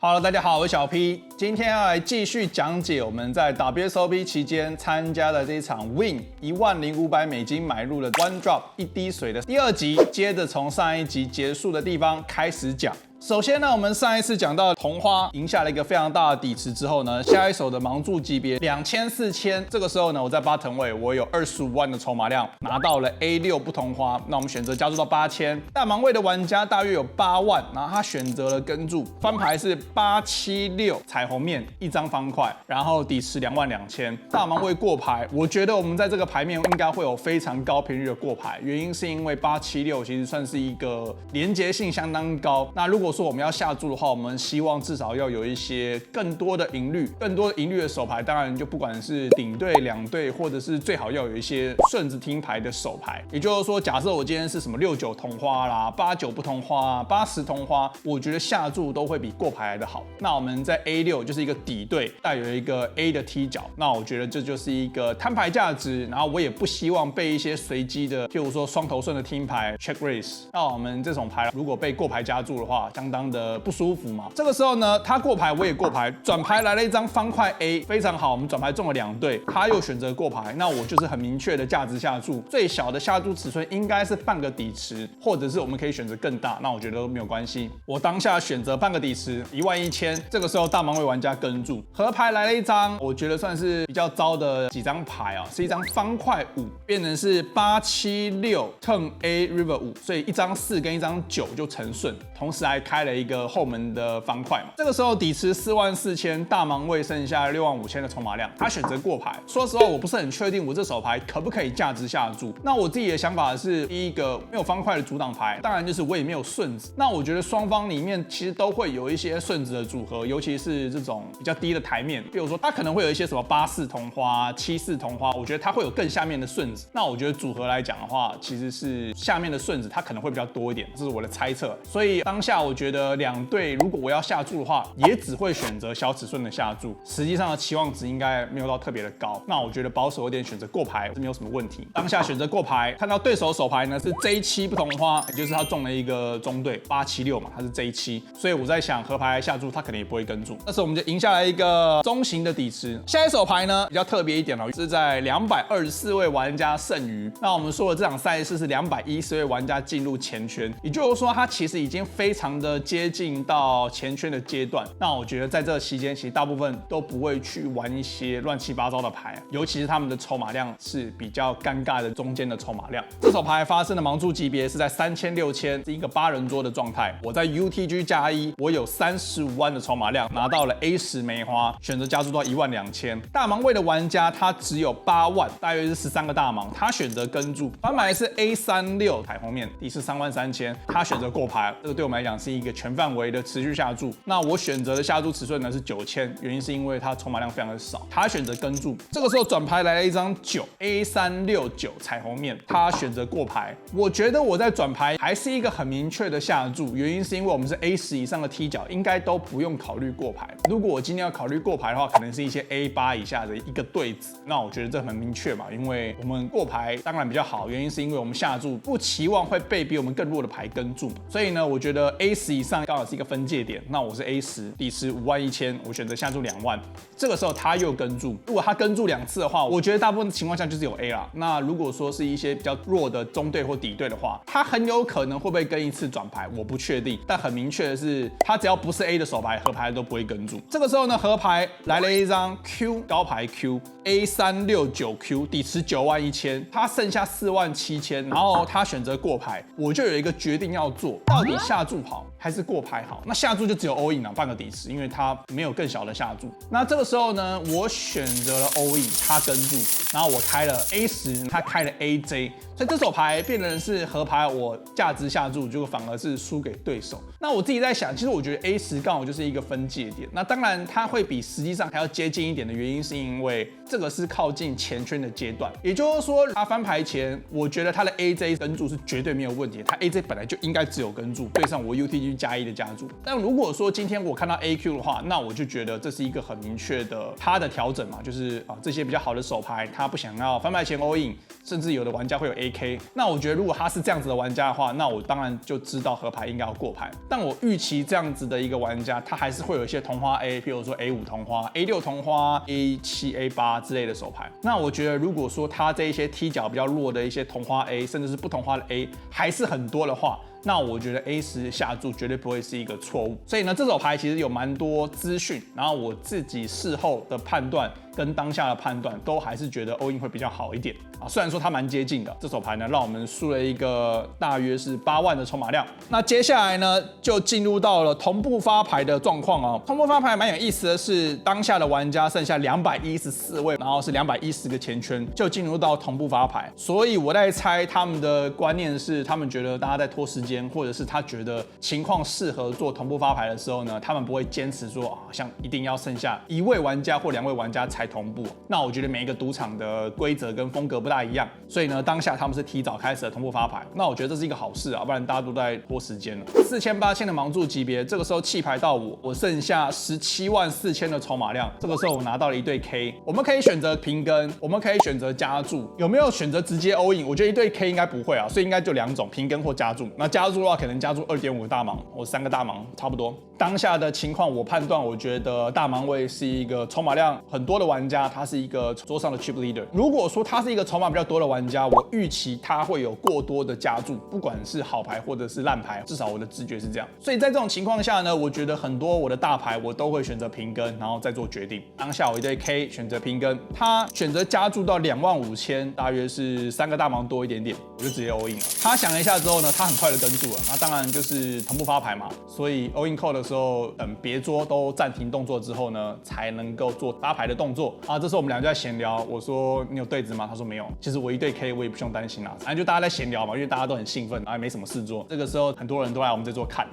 Hello， 大家好，我是小 P， 今天要来继续讲解我们在 WSOP 期间参加的这一场 Win 10500美金买入的 One Drop 一滴水的第二集，接着从上一集结束的地方开始讲。首先呢，我们上一次讲到同花赢下了一个非常大的底池之后呢，下一手的盲注级别2000、4000，这个时候呢，我在bottom位我有25万的筹码量，拿到了 A6 不同花，那我们选择加注到8000。大盲位的玩家大约有8万，然后他选择了跟注，翻牌是876彩虹面一张方块，然后底池22000，大盲位过牌。我觉得我们在这个牌面应该会有非常高频率的过牌，原因是因为876其实算是一个连结性相当高。那如果说我们要下注的话，我们希望至少要有一些更多的赢率，的手牌，当然就不管是顶对、两对，或者是最好要有一些顺子听牌的手牌。也就是说，假设我今天是什么69同花啦、89不同花、80同花，我觉得下注都会比过牌来的好。那我们在 A6 就是一个底对，带有一个 A 的踢脚，那我觉得这就是一个摊牌价值。然后我也不希望被一些随机的，譬如说双头顺的听牌 check raise， 那我们这种牌如果被过牌加注的话，相当的不舒服嘛。这个时候呢，他过牌，我也过牌，转牌来了一张方块 A， 非常好，我们转牌中了2对，他又选择过牌，那我就是很明确的价值下注，最小的下注尺寸应该是半个底池，或者是我们可以选择更大，那我觉得都没有关系。我当下选择半个底池11000，这个时候大盲位玩家跟注，合牌来了一张，我觉得算是比较糟的几张牌啊，是一张方块5，变成是876 turn A river 5，所以一张4跟一张9就成顺，同时还开了一个后门的方块嘛。这个时候底池44000，大盲位剩下65000的筹码量，他选择过牌。说实话，我不是很确定我这手牌可不可以价值下注。那我自己的想法是，第一个没有方块的阻挡牌，当然就是我也没有顺子。那我觉得双方里面其实都会有一些顺子的组合，尤其是这种比较低的台面，比如说它可能会有一些什么84同花、74同花，我觉得它会有更下面的顺子。那我觉得组合来讲的话，其实是下面的顺子它可能会比较多一点，这是我的猜测。所以当下我觉得2对如果我要下注的话，也只会选择小尺寸的下注，实际上的期望值应该没有到特别的高。那我觉得保守一点选择过牌是没有什么问题。当下选择过牌，看到对手手牌呢是 J7 不同花，也就是他中了一个中对876嘛，他是 J7， 所以我在想合牌下注他可能也不会跟注。但是我们就赢下来一个中型的底池。下一手牌呢比较特别一点哦，是在224位玩家剩余。那我们说的这场赛事是210位玩家进入前圈，也就是说他其实已经非常的接近到前圈的阶段。那我觉得在这个期间，其实大部分都不会去玩一些乱七八糟的牌，尤其是他们的筹码量是比较尴尬的中间的筹码量。这手牌发生的盲注级别是在3000、6000，是一个8人桌的状态。我在 UTG+1，我有35万的筹码量，拿到了 A10梅花，选择加注到12000。大盲位的玩家他只有8万，大约是13个大盲，他选择跟注，翻牌是 A36 彩虹面，底是33000，他选择过牌。这个对我们来讲是一个全范围的持续下注。那我选择的下注尺寸呢是9000，原因是因为它筹码量非常的少，他选择跟注。这个时候转牌来了一张9 A369 彩虹面，他选择过牌。我觉得我在转牌还是一个很明确的下注，原因是因为我们是 A10以上的踢脚，应该都不用考虑过牌。如果我今天要考虑过牌的话，可能是一些 A8以下的一个对子。那我觉得这很明确嘛，因为我们过牌当然比较好，原因是因为我们下注不期望会被比我们更弱的牌跟注，所以呢，我觉得 A10以上刚好是一个分界点。那我是 A10，底池51000，我选择下注2万。这个时候他又跟注，如果他跟注2次的话，我觉得大部分情况下就是有 A 啦。那如果说是一些比较弱的中对或底对的话，他很有可能会不会跟一次转牌，我不确定。但很明确的是，他只要不是 A 的手牌，合牌都不会跟注。这个时候呢，合牌来了一张 Q 高牌 Q A369Q， 底池91000，他剩下47000，然后他选择过牌，我就有一个决定要做，到底下注好还是过牌好？那下注就只有 all in 了，半个底池，因为他没有更小的下注。那这个时候呢，我选择了 all in， 他跟注，然后我开了 A10， 他开了 AJ， 所以这手牌变成是合牌，我价值下注，结果反而是输给对手。那我自己在想，其实我觉得 A10刚好就是一个分界点。那当然它会比实际上还要接近一点的原因，是因为这个是靠近前圈的阶段，也就是说他翻牌前，我觉得他的 AJ 跟注是绝对没有问题，他 AJ 本来就应该只有跟注，对上我 UTG 进去加1的加注。但如果说今天我看到 AQ 的话，那我就觉得这是一个很明确的它的调整嘛，就是这些比较好的手牌，他不想要翻牌前 all in， 甚至有的玩家会有 AK。那我觉得如果他是这样子的玩家的话，那我当然就知道合牌应该要过牌。但我预期这样子的一个玩家，他还是会有一些同花 A， 譬如说 A5 同花、A6 同花、A7、A8 之类的手牌。那我觉得如果说他这一些踢脚比较弱的一些同花 A， 甚至是不同花的 A 还是很多的话，那我觉得 A10下注绝对不会是一个错误。所以呢，这手牌其实有蛮多资讯，然后我自己事后的判断跟当下的判断都还是觉得 all in 会比较好一点啊。虽然说它蛮接近的，这手牌呢让我们输了一个大约是8万的筹码量。那接下来呢就进入到了同步发牌的状况哦。同步发牌蛮有意思的是，当下的玩家剩下214位，然后是210个钱圈就进入到同步发牌。所以我在猜他们的观念是，他们觉得大家在拖时间，或者是他觉得情况适合做同步发牌的时候呢，他们不会坚持说好像一定要剩下1位玩家或2位玩家才同步。那我觉得每一个赌场的规则跟风格不大一样，所以呢，当下他们是提早开始了同步发牌。那我觉得这是一个好事啊，不然大家都在拖时间了。4800的盲注级别，这个时候弃牌到我剩下174000的筹码量。这个时候我拿到了一对 K， 我们可以选择平跟，我们可以选择加注，有没有选择直接 all in？ 我觉得一对 K 应该不会啊，所以应该就2种，平跟或加注。那加注的话，可能加注2.5个大盲，或3个大盲，差不多。当下的情况，我判断，我觉得大盲位是一个筹码量很多的玩家，他是一个桌上的 chip leader。如果说他是一个筹码比较多的玩家，我预期他会有过多的加注，不管是好牌或者是烂牌，至少我的直觉是这样。所以在这种情况下呢，我觉得很多我的大牌我都会选择平跟，然后再做决定。当下我一对 K 选择平跟，他选择加注到25000，大约是3个大盲多一点点，我就直接 all in 了。他想了一下之后呢，他很快的跟注了。那当然就是同步发牌嘛，所以 all in call 的时候，等别桌都暂停动作之后呢，才能够做发牌的动作啊。这时候我们俩就在闲聊，我说你有对子吗？他说没有。其实我一对 K 我也不用担心啦，反正就大家在闲聊嘛，因为大家都很兴奋，然后也没什么事做。这个时候很多人都来我们这桌看。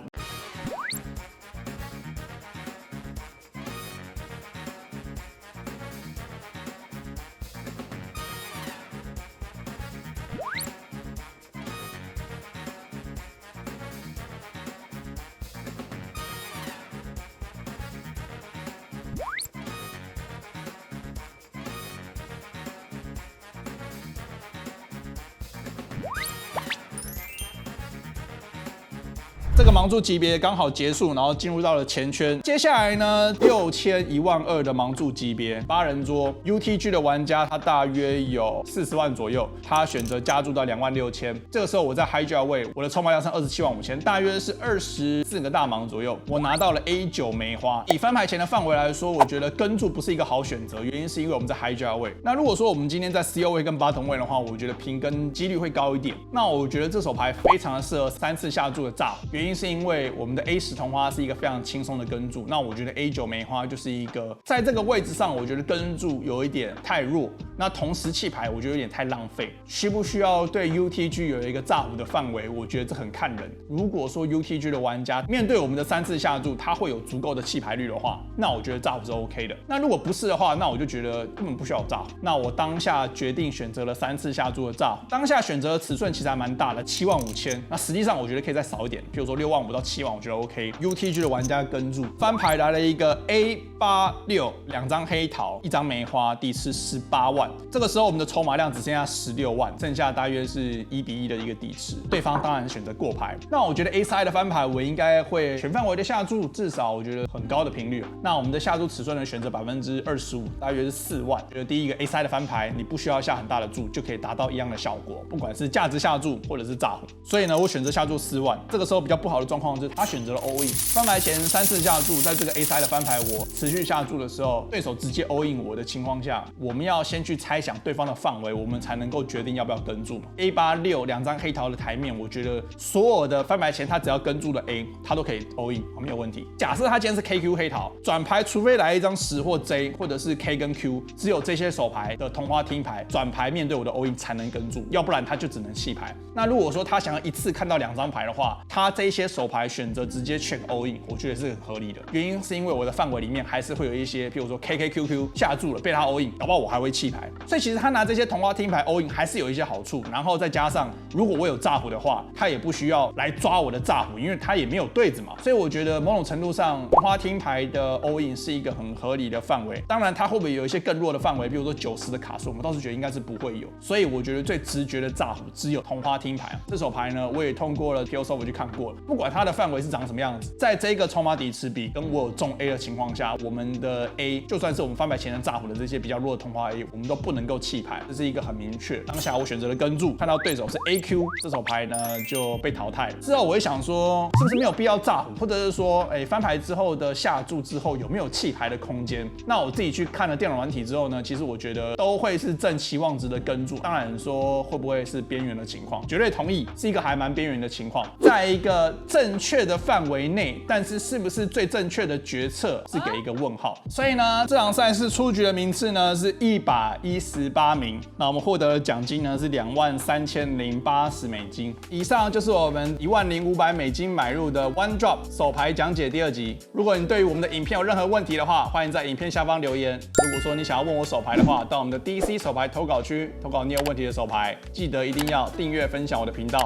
这个盲注级别刚好结束，然后进入到了前圈。接下来呢，6000、12000的盲注级别8人桌 ，UTG 的玩家他大约有40万左右，他选择加注到26000。这个时候我在 hijack 位，我的筹码量剩275000，大约是24个大盲左右，我拿到了 A9梅花。以翻牌前的范围来说，我觉得跟注不是一个好选择，原因是因为我们在 hijack 位。那如果说我们今天在 CO 位跟 bottom 位的话，我觉得平跟几率会高一点。那我觉得这手牌非常的适合3次下注的炸，原因是因为我们的 A10同花是一个非常轻松的跟注，那我觉得 A9梅花就是一个在这个位置上，我觉得跟注有一点太弱，那同时弃牌我觉得有点太浪费。需不需要对 UTG 有一个炸胡的范围？我觉得这很看人。如果说 UTG 的玩家面对我们的3次下注，他会有足够的弃牌率的话，那我觉得炸胡是 OK 的。那如果不是的话，那我就觉得根本不需要炸胡。那我当下决定选择了3次下注的炸胡，当下选择的尺寸其实还蛮大的，75000。那实际上我觉得可以再少一点，比如说65000到7万，我觉得 OK。UTG 的玩家跟注翻牌来了一个 A86， 2张黑桃，1张梅花，底池18万。这个时候我们的筹码量只剩下16万，剩下大约是1:1的一个底池。对方当然选择过牌。那我觉得 A side 的翻牌我应该会全范围的下注，至少我觉得很高的频率。那我们的下注尺寸呢，选择25%，大约是4万。觉得第一个 A side 的翻牌，你不需要下很大的注就可以达到一样的效果，不管是价值下注或者是炸胡。所以呢，我选择下注4万。这个时候比较不好的状况是，他选择了 all in。翻牌前3次下注，在这个 A side 的翻牌我持续下注的时候，对手直接 all in 我的情况下，我们要先去猜想对方的范围，我们才能够决定要不要跟注。A86 2张黑桃的台面，我觉得所有的翻牌前他只要跟注的 A， 他都可以 all in， 没有问题。假设他今天是 KQ 黑桃转牌，除非来一张10或 J， 或者是 K 跟 Q， 只有这些手牌的同花听牌转牌面对我的 all in 才能跟注，要不然他就只能弃牌。那如果说他想要一次看到2张牌的话，他这些手牌选择直接 check all in， 我觉得是很合理的。原因是因为我的范围里面还是会有一些，譬如说 KKQQ 下注了被他 all in，搞不好我还会弃牌。所以其实他拿这些同花听牌 all in 还是有一些好处。然后再加上如果我有炸胡的话，他也不需要来抓我的炸胡，因为他也没有对子嘛。所以我觉得某种程度上，同花听牌的 all in 是一个很合理的范围。当然，它会不会有一些更弱的范围，比如说90的卡数，我倒是觉得应该是不会有。所以我觉得最直觉的炸胡只有同花听牌。这手牌呢，我也通过了 POSoft 去看过了，不管它的范围是长什么样子，在这个筹码底持比跟我有中 A 的情况下，我们的 A 就算是我们翻牌前的炸胡的这些比较弱的同花 A， 我们都不能够弃牌，这是一个很明确。当下我选择了跟注，看到对手是 AQ， 这手牌呢就被淘汰了。之后我会想说，是不是没有必要炸胡，或者是说，翻牌之后的下注之后有没有弃牌的空间？那我自己去看了电脑软体之后呢，其实我觉得都会是正期望值的跟注。当然说会不会是边缘的情况，绝对同意是一个还蛮边缘的情况，在一个正确的范围内，但是是不是最正确的决策是给一个问号。所以呢，这场赛事出局的名次呢是118名，那我们获得的奖金呢是$20,080。以上就是我们$10,500买入的 One Drop 手牌讲解第2集。如果你对于我们的影片有任何问题的话，欢迎在影片下方留言。如果说你想要问我手牌的话，到我们的 DC 手牌投稿区投稿你有问题的手牌，记得一定要订阅分享我的频道。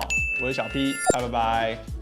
我是小 P，拜拜。